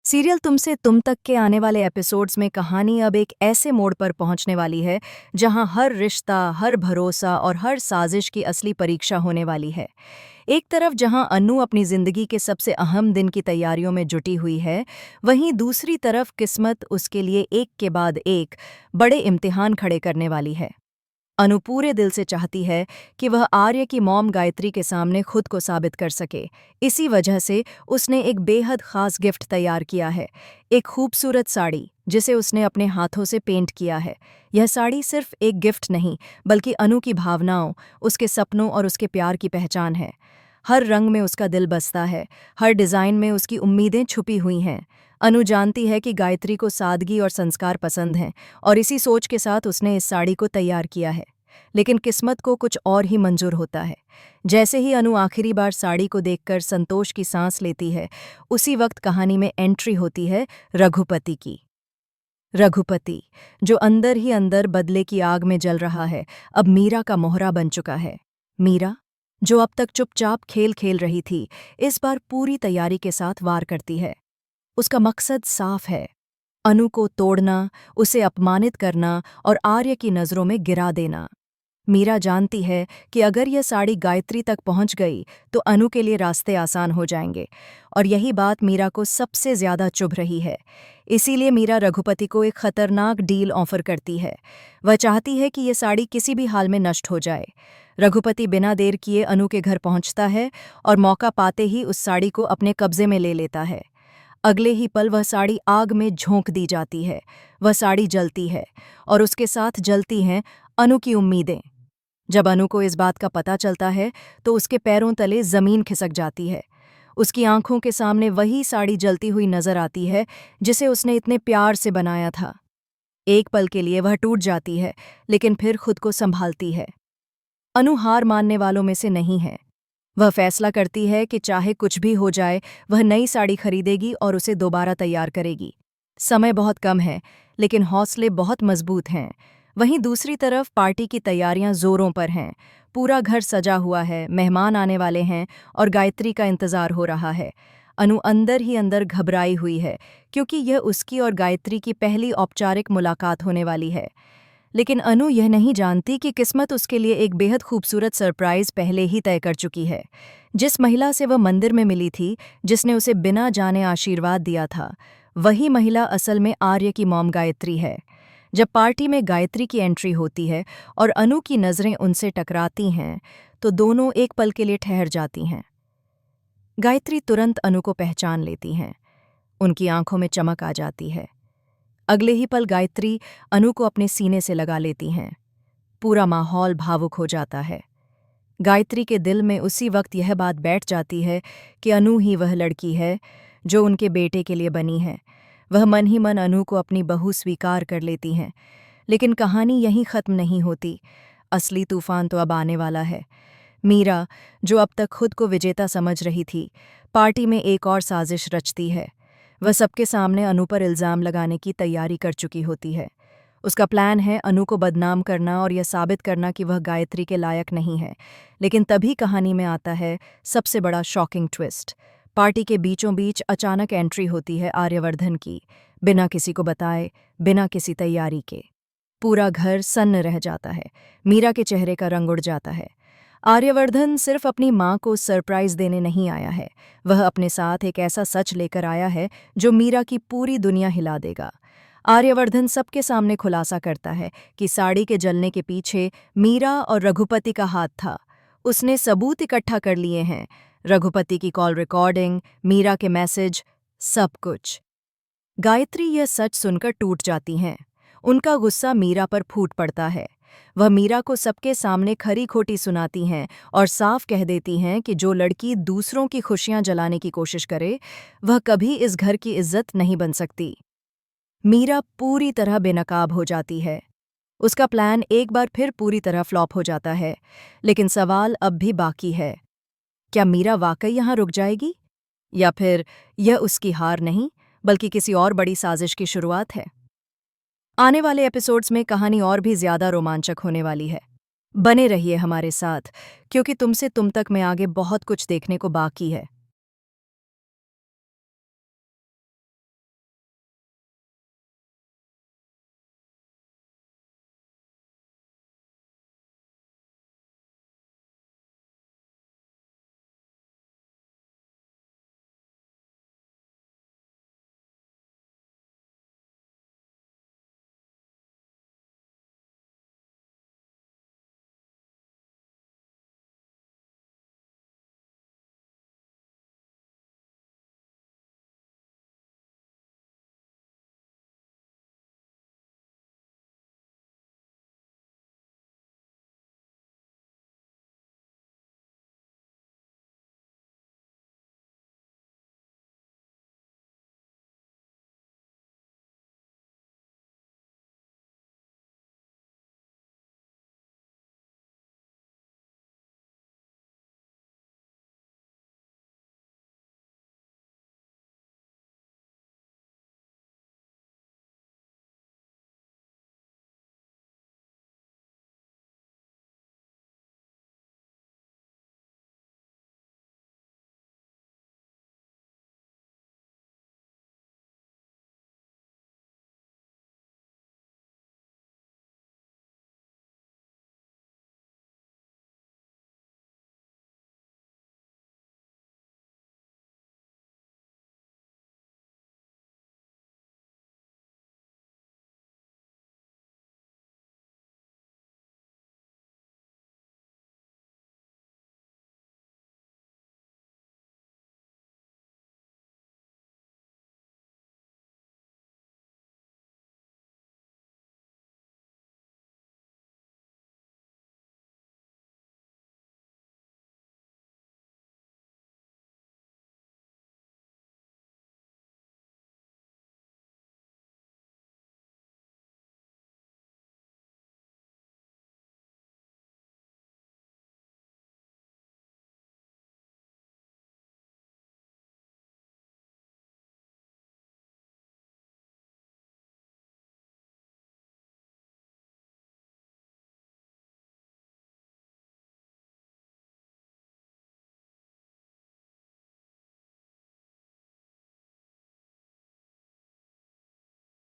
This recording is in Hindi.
सीरियल तुमसे तुम तक के आने वाले एपिसोड्स में कहानी अब एक ऐसे मोड़ पर पहुंचने वाली है जहां हर रिश्ता, हर भरोसा और हर साजिश की असली परीक्षा होने वाली है। एक तरफ जहां अनु अपनी जिंदगी के सबसे अहम दिन की तैयारियों में जुटी हुई है, वहीं दूसरी तरफ किस्मत उसके लिए एक के बाद एक बड़े इम्तिहान खड़े करने वाली है। अनु पूरे दिल से चाहती है कि वह आर्य की मॉम गायत्री के सामने खुद को साबित कर सके। इसी वजह से उसने एक बेहद खास गिफ्ट तैयार किया है, एक खूबसूरत साड़ी जिसे उसने अपने हाथों से पेंट किया है। यह साड़ी सिर्फ एक गिफ्ट नहीं, बल्कि अनु की भावनाओं, उसके सपनों और उसके प्यार की पहचान है। हर रंग में उसका दिल बसता है, हर डिज़ाइन में उसकी उम्मीदें छुपी हुई हैं। अनु जानती है कि गायत्री को सादगी और संस्कार पसंद हैं, और इसी सोच के साथ उसने इस साड़ी को तैयार किया है। लेकिन किस्मत को कुछ और ही मंजूर होता है। जैसे ही अनु आखिरी बार साड़ी को देखकर संतोष की सांस लेती है, उसी वक्त कहानी में एंट्री होती है रघुपति की। रघुपति, जो अंदर ही अंदर बदले की आग में जल रहा है, अब मीरा का मोहरा बन चुका है। मीरा, जो अब तक चुपचाप खेल खेल रही थी, इस बार पूरी तैयारी के साथ वार करती है। उसका मकसद साफ है, अनु को तोड़ना, उसे अपमानित करना और आर्य की नज़रों में गिरा देना। मीरा जानती है कि अगर यह साड़ी गायत्री तक पहुंच गई तो अनु के लिए रास्ते आसान हो जाएंगे, और यही बात मीरा को सबसे ज्यादा चुभ रही है। इसीलिए मीरा रघुपति को एक खतरनाक डील ऑफर करती है। वह चाहती है कि यह साड़ी किसी भी हाल में नष्ट हो जाए। रघुपति बिना देर किए अनु के घर पहुंचता है और मौका पाते ही उस साड़ी को अपने कब्जे में ले लेता है। अगले ही पल वह साड़ी आग में झोंक दी जाती है। वह साड़ी जलती है, और उसके साथ जलती हैं अनु की उम्मीदें। जब अनु को इस बात का पता चलता है तो उसके पैरों तले जमीन खिसक जाती है। उसकी आंखों के सामने वही साड़ी जलती हुई नजर आती है जिसे उसने इतने प्यार से बनाया था। एक पल के लिए वह टूट जाती है, लेकिन फिर खुद को संभालती है। अनु हार मानने वालों में से नहीं है। वह फैसला करती है कि चाहे कुछ भी हो जाए, वह नई साड़ी खरीदेगी और उसे दोबारा तैयार करेगी। समय बहुत कम है, लेकिन हौसले बहुत मजबूत हैं। वहीं दूसरी तरफ पार्टी की तैयारियां जोरों पर हैं। पूरा घर सजा हुआ है, मेहमान आने वाले हैं और गायत्री का इंतजार हो रहा है। अनु अंदर ही अंदर घबराई हुई है, क्योंकि यह उसकी और गायत्री की पहली औपचारिक मुलाकात होने वाली है। लेकिन अनु यह नहीं जानती कि किस्मत उसके लिए एक बेहद खूबसूरत सरप्राइज पहले ही तय कर चुकी है। जिस महिला से वह मंदिर में मिली थी, जिसने उसे बिना जाने आशीर्वाद दिया था, वही महिला असल में आर्य की मॉम गायत्री है। जब पार्टी में गायत्री की एंट्री होती है और अनु की नज़रें उनसे टकराती हैं, तो दोनों एक पल के लिए ठहर जाती हैं। गायत्री तुरंत अनु को पहचान लेती हैं। उनकी आंखों में चमक आ जाती है। अगले ही पल गायत्री अनु को अपने सीने से लगा लेती हैं। पूरा माहौल भावुक हो जाता है। गायत्री के दिल में उसी वक्त यह बात बैठ जाती है कि अनु ही वह लड़की है जो उनके बेटे के लिए बनी है। वह मन ही मन अनु को अपनी बहू स्वीकार कर लेती हैं। लेकिन कहानी यहीं ख़त्म नहीं होती। असली तूफान तो अब आने वाला है। मीरा, जो अब तक खुद को विजेता समझ रही थी, पार्टी में एक और साजिश रचती है। वह सबके सामने अनु पर इल्ज़ाम लगाने की तैयारी कर चुकी होती है। उसका प्लान है अनु को बदनाम करना और यह साबित करना कि वह गायत्री के लायक नहीं है। लेकिन तभी कहानी में आता है सबसे बड़ा शॉकिंग ट्विस्ट। पार्टी के बीचों बीच अचानक एंट्री होती है आर्यवर्धन की, बिना किसी को बताए, बिना किसी तैयारी के। पूरा घर सन्न रह जाता है। मीरा के चेहरे का रंग उड़ जाता है। आर्यवर्धन सिर्फ अपनी माँ को सरप्राइज देने नहीं आया है, वह अपने साथ एक ऐसा सच लेकर आया है जो मीरा की पूरी दुनिया हिला देगा। आर्यवर्धन सबके सामने खुलासा करता है कि साड़ी के जलने के पीछे मीरा और रघुपति का हाथ था। उसने सबूत इकट्ठा कर लिए हैं, रघुपति की कॉल रिकॉर्डिंग, मीरा के मैसेज, सब कुछ। गायत्री यह सच सुनकर टूट जाती हैं। उनका गुस्सा मीरा पर फूट पड़ता है। वह मीरा को सबके सामने खरी खोटी सुनाती हैं और साफ कह देती हैं कि जो लड़की दूसरों की खुशियां जलाने की कोशिश करे, वह कभी इस घर की इज्जत नहीं बन सकती। मीरा पूरी तरह बेनकाब हो जाती है। उसका प्लान एक बार फिर पूरी तरह फ्लॉप हो जाता है। लेकिन सवाल अब भी बाकी है, क्या मीरा वाकई यहाँ रुक जाएगी, या फिर यह उसकी हार नहीं बल्कि किसी और बड़ी साजिश की शुरुआत है। आने वाले एपिसोड्स में कहानी और भी ज्यादा रोमांचक होने वाली है। बने रहिए हमारे साथ, क्योंकि तुमसे तुम तक में आगे बहुत कुछ देखने को बाकी है।